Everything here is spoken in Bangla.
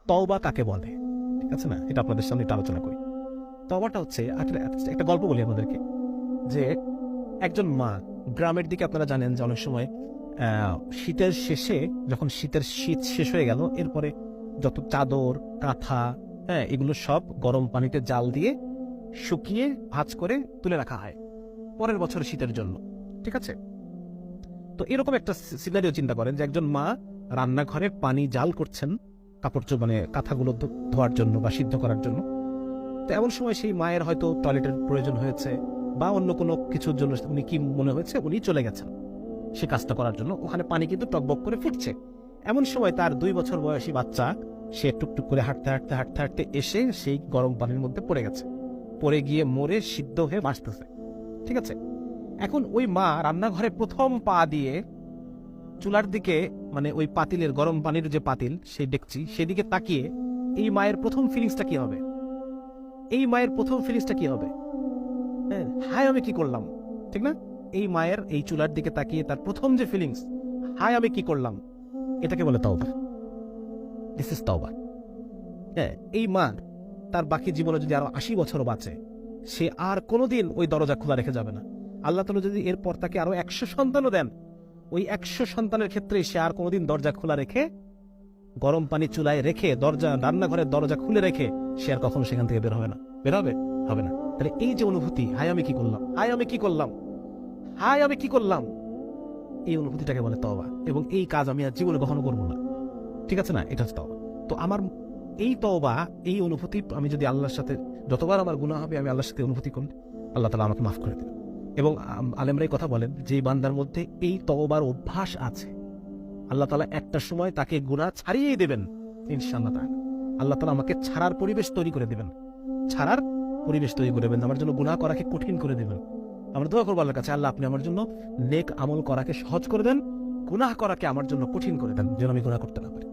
তওবা কাকে বলে, ঠিক আছে না, এটা আপনাদের সামনে একটু আলোচনা করি। তওবাটা হচ্ছে একটা গল্প বলি আমাদেরকে, যে একজন মা, গ্রামের দিকে আপনারা জানেন যে অনেক সময় শীতের শেষে, যখন শীত শেষ হয়ে গেল, এরপরে যত চাদর কাঁথা, হ্যাঁ, এগুলো সব গরম পানিতে জাল দিয়ে শুকিয়ে ভাঁজ করে তুলে রাখা হয় পরের বছর শীতের জন্য, ঠিক আছে। তো এরকম একটা সিনারিও চিন্তা করেন যে একজন মা রান্নাঘরে পানি জাল করছেন কাপড় মানে কাঁথাগুলো ধোয়ার জন্য বা সিদ্ধ করার জন্য। তো এমন সময় সেই মায়ের হয়তো টয়লেটের প্রয়োজন হয়েছে বা অন্য কোনো কিছুর জন্য উনি কি মনে হয়েছে উনি চলে গেছেন সে কাজটা করার জন্য। ওখানে পানি কিন্তু টকবক করে ফুটছে। এমন সময় তার 2 বছর বয়সী বাচ্চা, সে টুকটুক করে হাঁটতে হাঁটতে হাঁটতে হাঁটতে এসে সেই গরম পানির মধ্যে পড়ে গেছে, পড়ে গিয়ে মরে সিদ্ধ হয়ে বাঁচতেছে, ঠিক আছে। এখন ওই মা রান্নাঘরে প্রথম পা দিয়ে চুলার দিকে, মানে ওই পাতিলের গরম পানির যে পাতিল, সেই ডেকচি, সেদিকে তাকিয়ে এই মায়ের প্রথম ফিলিংসটা কি হবে? এই মায়ের প্রথম ফিলিংসটা কি হবে? হায় আমি কি করলাম, ঠিক না? এই মায়ের এই চুলার দিকে তাকিয়ে তার প্রথম যে ফিলিংস, হায় আমি কি করলাম, এটাকে বলে তওবা। দিস ইজ তওবা। হ্যাঁ, এই মা তার বাকি জীবনে যদি আরো 80 বছর বাঁচে, সে আর কোনোদিন ওই দরজা খোলা রেখে যাবে না। আল্লাহ তাআলা যদি এরপর তাকে আরো 100 সন্তানও দেন, ওই 100 সন্তানের ক্ষেত্রে সে আর কোনোদিন দরজা খোলা রেখে, গরম পানি চুলায় রেখে, রান্নাঘরের দরজা খুলে রেখে সে আর কখনো সেখান থেকে বের হবে না। বের হবে? হবে না। তাহলে এই যে অনুভূতি, হায় আমি কি করলাম, হায় আমি কি করলাম, হায় আমি কি করলাম, এই অনুভূতিটাকে বলে তওবা। এবং এই কাজ আমি আর জীবনে কখনো করবো না, ঠিক আছে না? এটা হচ্ছে তওবা। তো আমার এই তওবা, এই অনুভূতি, আমি যদি আল্লাহর সাথে, যতবার আমার গুনাহ হবে আমি আল্লাহর সাথে অনুভূতি করি, আল্লাহ তাআলা আমাকে মাফ করে দেবেন। এবং আলেমরাই কথা বলেন যে বান্দার মধ্যে এই তওবার অভ্যাস আছে, আল্লাহ তাআলা একটা সময় তাকে গুনাহ ছাড়িয়েই দেবেন ইনশাআল্লাহ তাআলা। আল্লাহ তাআলা আমাকে ছাড়ার পরিবেশ তৈরি করে দেবেন, ছাড়ার পরিবেশ তৈরি করে দেবেন, আমার জন্য গুনাহ করাকে কঠিন করে দেবেন। আমরা দোয়া করবো আল্লাহর কাছে, আল্লাহ আপনি আমার জন্য নেক আমল করাকে সহজ করে দেন, গুনাহ করাকে আমার জন্য কঠিন করে দেন, যেন আমি গুনাহ করতে না পারি।